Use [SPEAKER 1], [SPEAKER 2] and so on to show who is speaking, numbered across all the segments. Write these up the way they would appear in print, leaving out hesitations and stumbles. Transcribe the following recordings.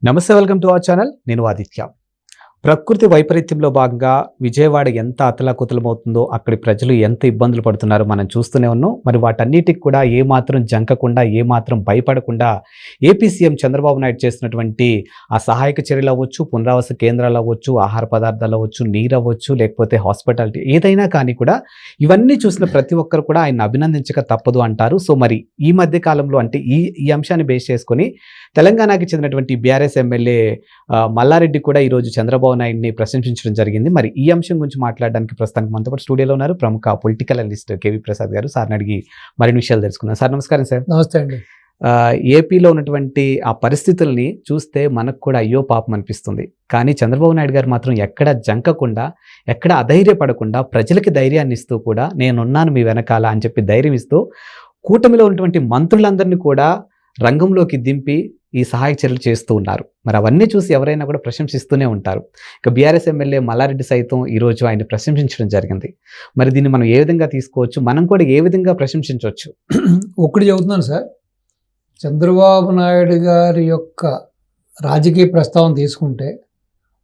[SPEAKER 1] నమస్తే, welcome to our channel. నేను ఆదిత్య. ప్రకృతి వైపరీత్యంలో భాగంగా విజయవాడ ఎంత అతలాకుతలమవుతుందో, అక్కడి ప్రజలు ఎంత ఇబ్బందులు పడుతున్నారో మనం చూస్తూనే ఉన్నాం. మరి వాటన్నిటికి కూడా ఏమాత్రం జంకకుండా, ఏమాత్రం భయపడకుండా ఏపీ సీఎం చంద్రబాబు నాయుడు చేస్తున్నటువంటి ఆ సహాయక చర్యలు అవ్వచ్చు, పునరావాస కేంద్రాలు అవ్వచ్చు, ఆహార పదార్థాలు అవ్వచ్చు, నీరు అవ్వచ్చు, లేకపోతే హాస్పిటాలిటీ ఏదైనా కానీ కూడా ఇవన్నీ చూసిన ప్రతి ఒక్కరు కూడా ఆయన అభినందించక తప్పదు అంటారు. సో మరి ఈ మధ్య కాలంలో అంటే ఈ అంశాన్ని బేస్ చేసుకొని తెలంగాణకి చెందినటువంటి బీఆర్ఎస్ ఎమ్మెల్యే మల్లారెడ్డి కూడా ఈరోజు చంద్రబాబు నాయుడిని ప్రశంసించడం జరిగింది. మరి ఈ అంశం గురించి మాట్లాడడానికి ప్రస్తుతానికి మనతో పాటు స్టూడియోలో ఉన్నారు ప్రముఖ పొలిటికల్ అనలిస్ట్ కేవీ ప్రసాద్ గారు. సార్ని అడిగి మరిన్ని విషయాలు తెలుసుకున్నాం. సార్ నమస్కారం. సార్
[SPEAKER 2] నమస్తే అండి.
[SPEAKER 1] ఏపీలో ఉన్నటువంటి ఆ పరిస్థితుల్ని చూస్తే మనకు కూడా అయ్యో పాపం అనిపిస్తుంది. కానీ చంద్రబాబు నాయుడు గారు మాత్రం ఎక్కడ జంకకుండా, ఎక్కడ అధైర్యపడకుండా ప్రజలకి ధైర్యాన్ని ఇస్తూ కూడా నేనున్నాను మీ వెనకాల అని చెప్పి ధైర్యం ఇస్తూ కూటమిలో ఉన్నటువంటి మంత్రులందరినీ కూడా రంగంలోకి దింపి ఈ సహాయ చర్యలు చేస్తూ ఉన్నారు. మరి అవన్నీ చూసి ఎవరైనా కూడా ప్రశంసిస్తూనే ఉంటారు. ఇక బీఆర్ఎస్ ఎమ్మెల్యే మల్లారెడ్డి సైతం ఈరోజు ఆయన ప్రశంసించడం జరిగింది. మరి దీన్ని మనం ఏ విధంగా తీసుకోవచ్చు, మనం కూడా ఏ విధంగా ప్రశంసించవచ్చు?
[SPEAKER 2] ఒకటి చెబుతున్నాను సార్, చంద్రబాబు నాయుడు గారి యొక్క రాజకీయ ప్రస్తావన తీసుకుంటే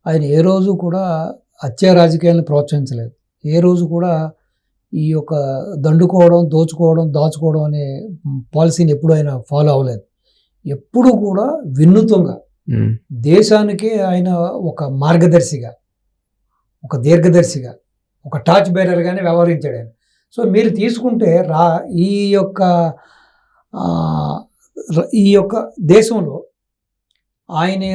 [SPEAKER 2] ఆయన ఏ రోజు కూడా హత్యా రాజకీయాలను ప్రోత్సహించలేదు. ఏ రోజు కూడా ఈ యొక్క దండుకోవడం, దోచుకోవడం, దాచుకోవడం అనే పాలసీని ఎప్పుడు ఆయన ఫాలో అవ్వలేదు. ఎప్పుడు కూడా వినూత్నంగా దేశానికి ఆయన ఒక మార్గదర్శిగా, ఒక దీర్ఘదర్శిగా, ఒక టార్చ్ బేరర్గానే వ్యవహరించాడు ఆయన. సో మీరు తీసుకుంటే ఈ యొక్క దేశంలో ఆయన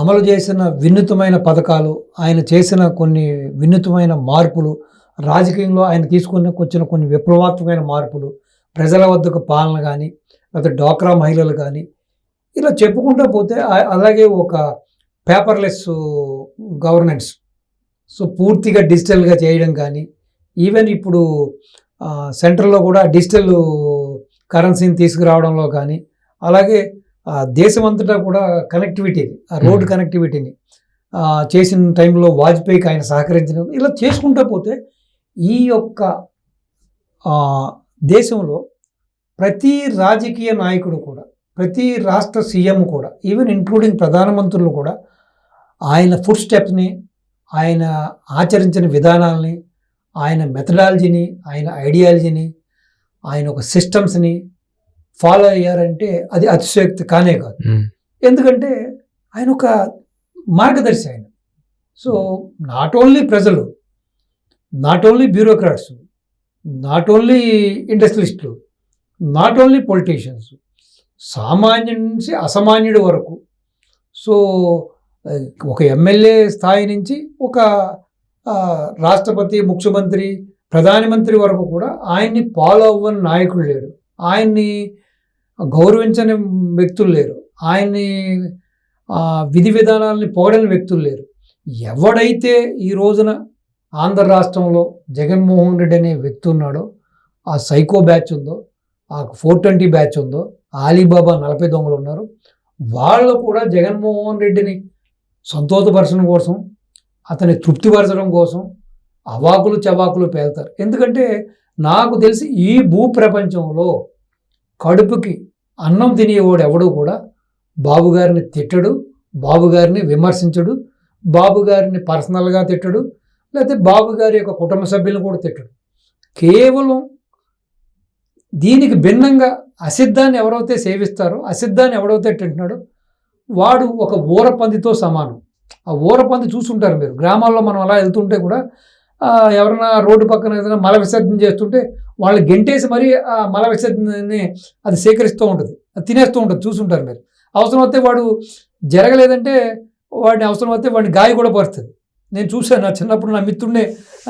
[SPEAKER 2] అమలు చేసిన వినూత్నమైన పథకాలు, ఆయన చేసిన కొన్ని వినూత్నమైన మార్పులు, రాజకీయంలో ఆయన వచ్చిన కొన్ని విప్లవాత్మకమైన మార్పులు, ప్రజల వద్దకు పాలన కానీ, లేకపోతే డ్వాక్రా మహిళలు కానీ, ఇలా చెప్పుకుంటూ పోతే, అలాగే ఒక పేపర్లెస్ గవర్నెన్స్, సో పూర్తిగా డిజిటల్గా చేయడం కానీ, ఈవెన్ ఇప్పుడు సెంట్రల్లో కూడా డిజిటల్ కరెన్సీని తీసుకురావడంలో కానీ, అలాగే దేశమంతటా కూడా కనెక్టివిటీని, రోడ్ కనెక్టివిటీని చేసిన టైంలో వాజ్పేయికి ఆయన సహకరించడం, ఇలా చేసుకుంటూ పోతే ఈ యొక్క దేశంలో ప్రతి రాజకీయ నాయకుడు కూడా, ప్రతి రాష్ట్ర సీఎం కూడా, ఈవెన్ ఇంక్లూడింగ్ ప్రధానమంత్రులు కూడా ఆయన ఫుట్ స్టెప్స్ని, ఆయన ఆచరించిన విధానాలని, ఆయన మెథడాలజీని, ఆయన ఐడియాలజీని, ఆయన ఒక సిస్టమ్స్ని ఫాలో అయ్యారంటే అది అతిశయోక్తి కానే కాదు. ఎందుకంటే ఆయన ఒక మార్గదర్శి ఆయన. సో నాట్ ఓన్లీ ప్రజలు, not only bureaucrats, not only ఇండస్ట్రియలిస్టులు, నాట్ ఓన్లీ పొలిటీషియన్స్, సామాన్యుడి నుంచి అసామాన్యుడి వరకు, సో ఒక ఎమ్మెల్యే స్థాయి నుంచి ఒక రాష్ట్రపతి, ముఖ్యమంత్రి, ప్రధానమంత్రి వరకు కూడా ఆయన్ని ఫాలో అవ్వని నాయకుడు లేడు, ఆయన్ని గౌరవించని వ్యక్తులు లేరు, ఆయన్ని విధి విధానాలని పొగడని వ్యక్తులు లేరు. ఎవడైతే ఈ రోజున ఆంధ్ర రాష్ట్రంలో జగన్మోహన్ రెడ్డి అనే వ్యక్తి ఉన్నాడో, ఆ సైకో బ్యాచ్ ఉందో, ఆ 420 బ్యాచ్ ఉందో, ఆలీబాబా 40 దొంగలు ఉన్నారు, వాళ్ళు కూడా జగన్మోహన్ రెడ్డిని సంతోషపరచడం కోసం, అతని తృప్తిపరచడం కోసం అవాకులు చవాకులు పేల్తారు. ఎందుకంటే నాకు తెలిసి ఈ భూప్రపంచంలో కడుపుకి అన్నం తినేవాడు ఎవడు కూడా బాబు గారిని తిట్టడు, బాబు గారిని విమర్శించడు, బాబు గారిని పర్సనల్గా తిట్టడు, లేకపోతే బాబు గారి యొక్క కుటుంబ సభ్యులను కూడా తిట్టడు. కేవలం దీనికి భిన్నంగా అసిద్ధాన్ని ఎవరైతే సేవిస్తారో, అసిద్ధాన్ని ఎవరైతే తింటున్నాడో వాడు ఒక ఊరపందితో సమానం. ఆ ఊరపంది చూసుంటారు మీరు, గ్రామాల్లో మనం అలా వెళ్తుంటే కూడా ఎవరైనా రోడ్డు పక్కన ఏదైనా మల విసర్జన చేస్తుంటే వాళ్ళు గెంటేసి మరీ ఆ మల విసర్జనని అది సేకరిస్తూ ఉంటుంది, అది తినేస్తూ ఉంటుంది, చూసుంటారు మీరు. అవసరమైతే వాడు జరగలేదంటే వాడిని గాయ కూడా పరుస్తుంది. నేను చూశాను, నా చిన్నప్పుడు నా మిత్రుడినే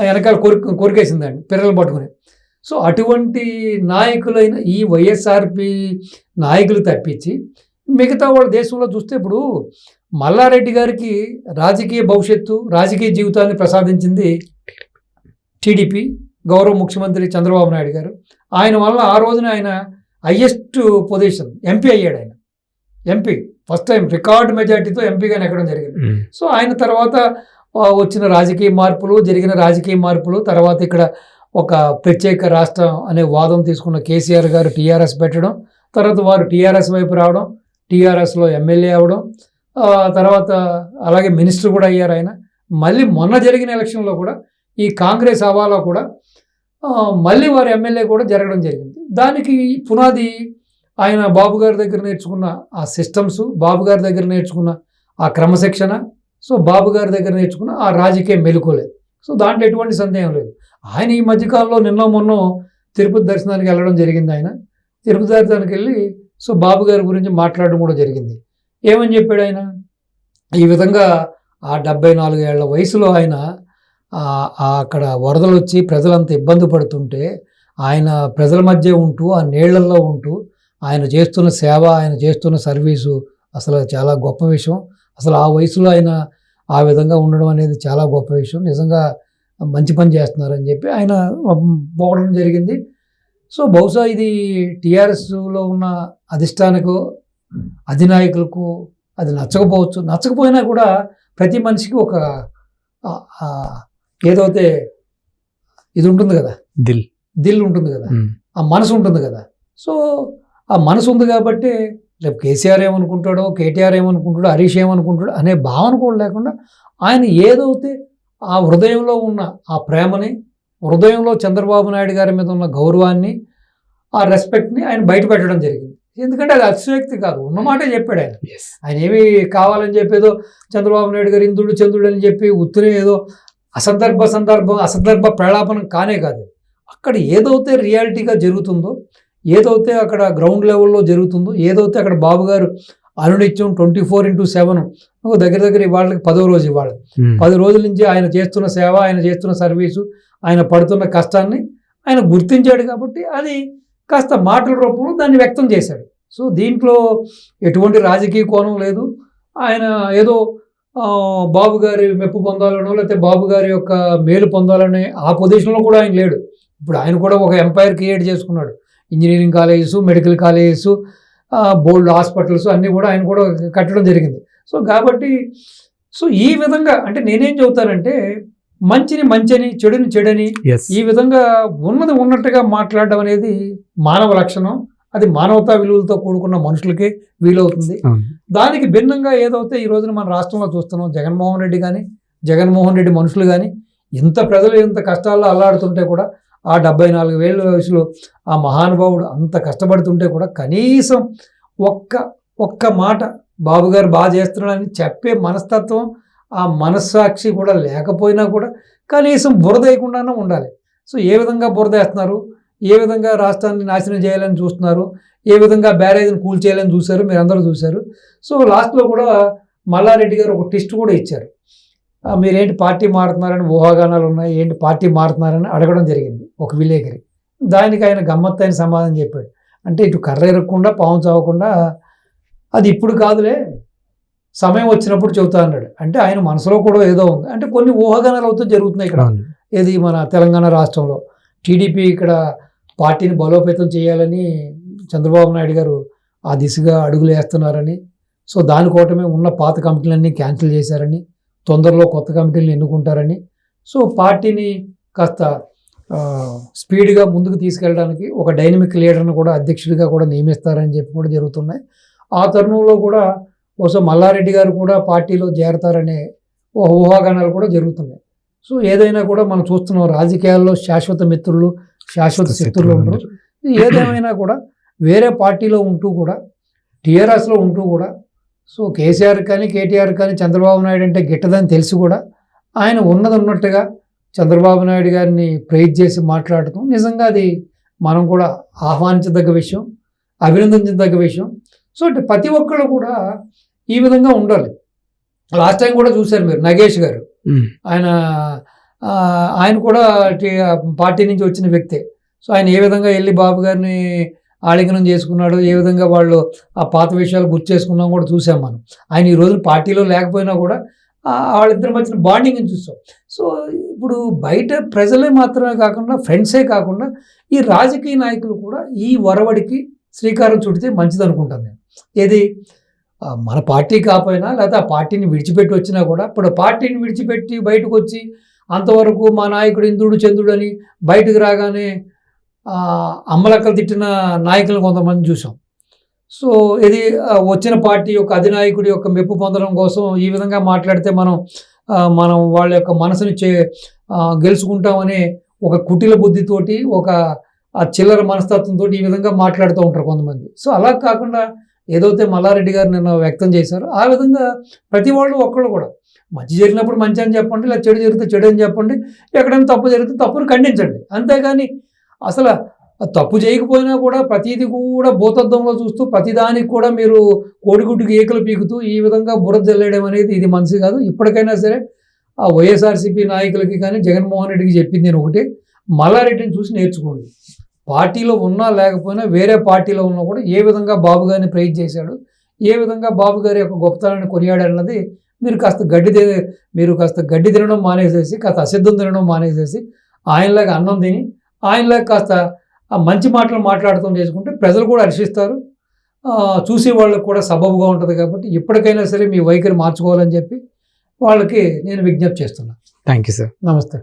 [SPEAKER 2] వెనకాల కొరికేసిందండి పిర్రలు పట్టుకుని. సో అటువంటి నాయకులైన ఈ వైఎస్ఆర్పి నాయకులు తప్పించి మిగతా వాళ్ళ దేశంలో చూస్తే, ఇప్పుడు మల్లారెడ్డి గారికి రాజకీయ భవిష్యత్తు, రాజకీయ జీవితాన్ని ప్రసాదించింది టీడీపీ, గౌరవ ముఖ్యమంత్రి చంద్రబాబు నాయుడు గారు. ఆయన వల్ల ఆ రోజున ఆయన హయ్యెస్ట్ పొజిషన్ ఎంపీ అయ్యాడు. ఆయన ఎంపీ ఫస్ట్ టైం రికార్డ్ మెజార్టీతో ఎంపీగా ఎక్కడం జరిగింది. సో ఆయన తర్వాత వచ్చిన రాజకీయ మార్పులు, జరిగిన రాజకీయ మార్పులు, తర్వాత ఇక్కడ ఒక ప్రత్యేక రాష్ట్రం అనే వాదం తీసుకున్న కేసీఆర్ గారు టీఆర్ఎస్ పెట్టడం, తర్వాత వారు టీఆర్ఎస్ వైపు రావడం, టీఆర్ఎస్లో ఎమ్మెల్యే అవ్వడం, తర్వాత అలాగే మినిస్టర్ కూడా అయ్యారు ఆయన. మళ్ళీ మొన్న జరిగిన ఎలక్షన్లో కూడా ఈ కాంగ్రెస్ హవాలో కూడా మళ్ళీ వారి ఎమ్మెల్యే కూడా జరగడం జరిగింది. దానికి పునాది ఆయన బాబు గారి దగ్గర నేర్చుకున్న ఆ సిస్టమ్స్, బాబు గారి దగ్గర నేర్చుకున్న ఆ క్రమశిక్షణ, సో బాబు గారి దగ్గర నేర్చుకున్న ఆ రాజకీయ మెలకువలే. సో దాంట్లో ఎటువంటి సందేహం లేదు. ఆయన ఈ మధ్యకాలంలో మొన్న తిరుపతి దర్శనానికి వెళ్ళడం జరిగింది. ఆయన తిరుపతి దర్శనానికి వెళ్ళి సో బాబు గారి గురించి మాట్లాడడం కూడా జరిగింది. ఏమని చెప్పాడు ఆయన? ఈ విధంగా ఆ 74 ఏళ్ల వయసులో ఆయన అక్కడ వరదలు వచ్చి ప్రజలంతా ఇబ్బంది పడుతుంటే ఆయన ప్రజల మధ్య ఉంటూ ఆ నీళ్లలో ఉంటూ ఆయన చేస్తున్న సేవ, ఆయన చేస్తున్న సర్వీసు అసలు చాలా గొప్ప విషయం. అసలు ఆ వయసులో ఆయన ఆ విధంగా ఉండడం అనేది చాలా గొప్ప విషయం. నిజంగా మంచి పని చేస్తున్నారని చెప్పి ఆయన పోవడం జరిగింది. సో బహుశా ఇది టీఆర్ఎస్లో ఉన్న అధిష్టానకు, అధినాయకులకు అది నచ్చకపోవచ్చు. నచ్చకపోయినా కూడా ప్రతి మనిషికి ఒక ఏదైతే ఇది ఉంటుంది కదా, దిల్ ఉంటుంది కదా, ఆ మనసు ఉంటుంది కదా. సో ఆ మనసు ఉంది కాబట్టి రేపు కేసీఆర్ ఏమనుకుంటాడో, కేటీఆర్ ఏమనుకుంటాడో, హరీష్ ఏమనుకుంటాడో అనే భావన కూడా లేకుండా ఆయన ఏదైతే ఆ హృదయంలో ఉన్న ఆ ప్రేమని, హృదయంలో చంద్రబాబు నాయుడు గారి మీద ఉన్న గౌరవాన్ని, ఆ రెస్పెక్ట్ని ఆయన బయట పెట్టడం జరిగింది. ఎందుకంటే అది అతిశయోక్తి కాదు, ఉన్నమాటే చెప్పాడు ఆయన. ఆయన ఏమి కావాలని చెప్పేదో చంద్రబాబు నాయుడు గారు ఇంద్రుడు చంద్రుడు అని చెప్పి ఉత్తరే ఏదో అసందర్భ ప్రలాపనం కానే కాదు. అక్కడ ఏదైతే రియాలిటీగా జరుగుతుందో, ఏదైతే అక్కడ గ్రౌండ్ లెవెల్లో జరుగుతుందో, ఏదైతే అక్కడ బాబు గారు అనునిత్యం 24/7 దగ్గర వాళ్ళకి 10వ రోజు ఇవాళ 10 రోజుల నుంచి ఆయన చేస్తున్న సేవ, ఆయన చేస్తున్న సర్వీసు, ఆయన పడుతున్న కష్టాన్ని ఆయన గుర్తించాడు కాబట్టి అది కాస్త మాటల రూపంలో దాన్ని వ్యక్తం చేశాడు. సో దీంట్లో ఎటువంటి రాజకీయ కోణం లేదు. ఆయన ఏదో బాబు గారి మెప్పు పొందాలనో లేకపోతే బాబు గారి యొక్క మేలు పొందాలనే ఆ పొజిషన్లో కూడా ఆయన లేడు. ఇప్పుడు ఆయన కూడా ఒక ఎంపైర్ క్రియేట్ చేసుకున్నాడు. ఇంజనీరింగ్ కాలేజెస్, మెడికల్ కాలేజెస్, బోల్డ్ హాస్పిటల్స్ అన్నీ కూడా ఆయన కూడా కట్టడం జరిగింది. సో కాబట్టి ఈ విధంగా అంటే నేనేం చెబుతానంటే మంచిని మంచిని, చెడుని చెడని, ఈ విధంగా ఉన్నది ఉన్నట్టుగా మాట్లాడడం అనేది మానవ లక్షణం. అది మానవతా విలువలతో కూడుకున్న మనుషులకే వీలవుతుంది. దానికి భిన్నంగా ఏదైతే ఈ రోజున మన రాష్ట్రంలో చూస్తున్నాం, జగన్మోహన్ రెడ్డి మనుషులు కానీ ఇంత ప్రజలు ఇంత కష్టాల్లో అల్లాడుతుంటే కూడా ఆ 74 ఏళ్ళ వయసులో ఆ మహానుభావుడు అంత కష్టపడుతుంటే కూడా కనీసం ఒక్క మాట బాబు గారు బాగా చేస్తున్నాడని చెప్పే మనస్తత్వం, ఆ మనస్సాక్షి కూడా లేకపోయినా కూడా కనీసం బురదేయకుండానే ఉండాలి. సో ఏ విధంగా బురదేస్తున్నారు, ఏ విధంగా రాష్ట్రాన్ని నాశనం చేయాలని చూస్తున్నారు, ఏ విధంగా బ్యారేజ్ని కూల్చేయాలని చూశారు, మీరు అందరూ చూశారు. సో లాస్ట్లో కూడా మల్లారెడ్డి గారు ఒక టెస్ట్ కూడా ఇచ్చారు. మీరేంటి పార్టీ మారుతున్నారని ఊహాగానాలు ఉన్నాయి, ఏంటి పార్టీ మారుతున్నారని అడగడం జరిగింది ఒక విలేకరి. దానికి ఆయన గమ్మత్తైన సమాధానం చెప్పాడు. అంటే ఇటు కర్ర ఎరగకుండా పాము చావకుండా అది ఇప్పుడు కాదులే, సమయం వచ్చినప్పుడు చెబుతా అన్నాడు. అంటే ఆయన మనసులో కూడా ఏదో ఉంది. అంటే కొన్ని ఊహాగానాలు అవుతూ జరుగుతున్నాయి ఇక్కడ. ఏది మన తెలంగాణ రాష్ట్రంలో టీడీపీ ఇక్కడ పార్టీని బలోపేతం చేయాలని చంద్రబాబు నాయుడు గారు ఆ దిశగా అడుగులు వేస్తున్నారని, సో దానికోటమే ఉన్న పాత కమిటీలన్నీ క్యాన్సిల్ చేశారని, తొందరలో కొత్త కమిటీలను ఎన్నుకుంటారని, సో పార్టీని కాస్త స్పీడ్గా ముందుకు తీసుకెళ్ళడానికి ఒక డైనమిక్ లీడర్ను కూడా అధ్యక్షుడిగా కూడా నియమిస్తారని చెప్పి కూడా జరుగుతున్నాయి. ఆ తరుణంలో కూడా బహుశా మల్లారెడ్డి గారు కూడా పార్టీలో చేరతారనే ఊహాగానాలు కూడా జరుగుతున్నాయి. సో ఏదైనా కూడా మనం చూస్తున్నాం, రాజకీయాల్లో శాశ్వత మిత్రులు, శాశ్వత శత్రులు ఉండరు. ఏదేమైనా కూడా వేరే పార్టీలో ఉంటూ కూడా, టీఆర్ఎస్లో ఉంటూ కూడా, సో కేసీఆర్ కానీ కేటీఆర్ కానీ చంద్రబాబు నాయుడు అంటే గిట్టదని తెలిసి కూడా ఆయన ఉన్నది ఉన్నట్టుగా చంద్రబాబు నాయుడు గారిని ప్రైజ్ చేసి మాట్లాడటం నిజంగా అది మనం కూడా ఆహ్వానించదగ్గ విషయం, అభినందించదగ్గ విషయం. సో అంటే ప్రతి ఒక్కళ్ళు కూడా ఈ విధంగా ఉండాలి. లాస్ట్ టైం కూడా చూశారు మీరు, నగేష్ గారు, ఆయన కూడా పార్టీ నుంచి వచ్చిన వ్యక్తే. సో ఆయన ఏ విధంగా వెళ్ళి బాబు గారిని ఆలింగనం చేసుకున్నాడు, ఏ విధంగా వాళ్ళు ఆ పాత విషయాలు గుర్తు చేసుకున్నాం కూడా చూసాం మనం. ఆయన ఈ రోజు పార్టీలో లేకపోయినా కూడా వాళ్ళిద్దరి మధ్యన బాండింగ్ని చూసాం. సో ఇప్పుడు బయట ప్రజలే మాత్రమే కాకుండా, ఫ్రెండ్సే కాకుండా ఈ రాజకీయ నాయకులు కూడా ఈ వరవడికి శ్రీకారం చుడితే మంచిది అనుకుంటాను నేను. ఏది మన పార్టీ కాకపోయినా లేకపోతే ఆ పార్టీని విడిచిపెట్టి వచ్చినా కూడా, ఇప్పుడు పార్టీని విడిచిపెట్టి బయటకు వచ్చి అంతవరకు మా నాయకుడు ఇంద్రుడు చంద్రుడు అని బయటకు రాగానే అమ్మలక్కలు తిట్టిన నాయకులను కొంతమంది చూసాం. సో ఇది వచ్చిన పార్టీ యొక్క అధినాయకుడి యొక్క మెప్పు పొందడం కోసం ఈ విధంగా మాట్లాడితే మనం వాళ్ళ యొక్క మనసుని గెలుచుకుంటామనే ఒక కుటిల బుద్ధితోటి ఒక ఆ చిల్లర మనస్తత్వంతో ఈ విధంగా మాట్లాడుతూ ఉంటారు కొంతమంది. సో అలా కాకుండా ఏదైతే మల్లారెడ్డి గారు నిన్న వ్యక్తం చేశారో ఆ విధంగా ప్రతి వాళ్ళు ఒక్కళ్ళు కూడా మంచి జరిగినప్పుడు మంచి అని చెప్పండి, లేదా చెడు జరిగితే చెడు అని చెప్పండి, ఎక్కడైనా తప్పు జరిగితే తప్పును ఖండించండి. అంతేగాని అసలు తప్పు చేయకపోయినా కూడా ప్రతిదీ కూడా భూతద్దంలో చూస్తూ ప్రతిదానికి కూడా మీరు కోడిగుడ్డుకి ఏకలు పీకుతూ ఈ విధంగా బురద జల్లేయడం అనేది ఇది మంచిది కాదు. ఇప్పటికైనా సరే ఆ వైఎస్ఆర్సీపీ నాయకులకి కానీ జగన్మోహన్ రెడ్డికి చెప్పింది నేను ఒకటే, మల్లారెడ్డిని చూసి నేర్చుకోండి. పార్టీలో ఉన్నా లేకపోయినా వేరే పార్టీలో ఉన్నా కూడా ఏ విధంగా బాబు గారిని ప్రైజ్ చేశాడు, ఏ విధంగా బాబు గారి యొక్క గొప్పతనాన్ని కొనియాడన్నది మీరు కాస్త గడ్డి తినడం మానేసేసి, కాస్త అసిద్ధం తినడం మానేసేసి ఆయనలాగా అన్నం తిని ఆయనలాగా కాస్త ఆ మంచి మాటలు మాట్లాడుతూ చేసుకుంటే ప్రజలు కూడా హర్షిస్తారు, చూసే వాళ్ళకు కూడా సబబుగా ఉంటుంది. కాబట్టి ఇప్పటికైనా సరే మీ వైఖరి మార్చుకోవాలని చెప్పి వాళ్ళకి నేను విజ్ఞప్తి చేస్తున్నాను.
[SPEAKER 1] Thank you sir.
[SPEAKER 2] నమస్తే.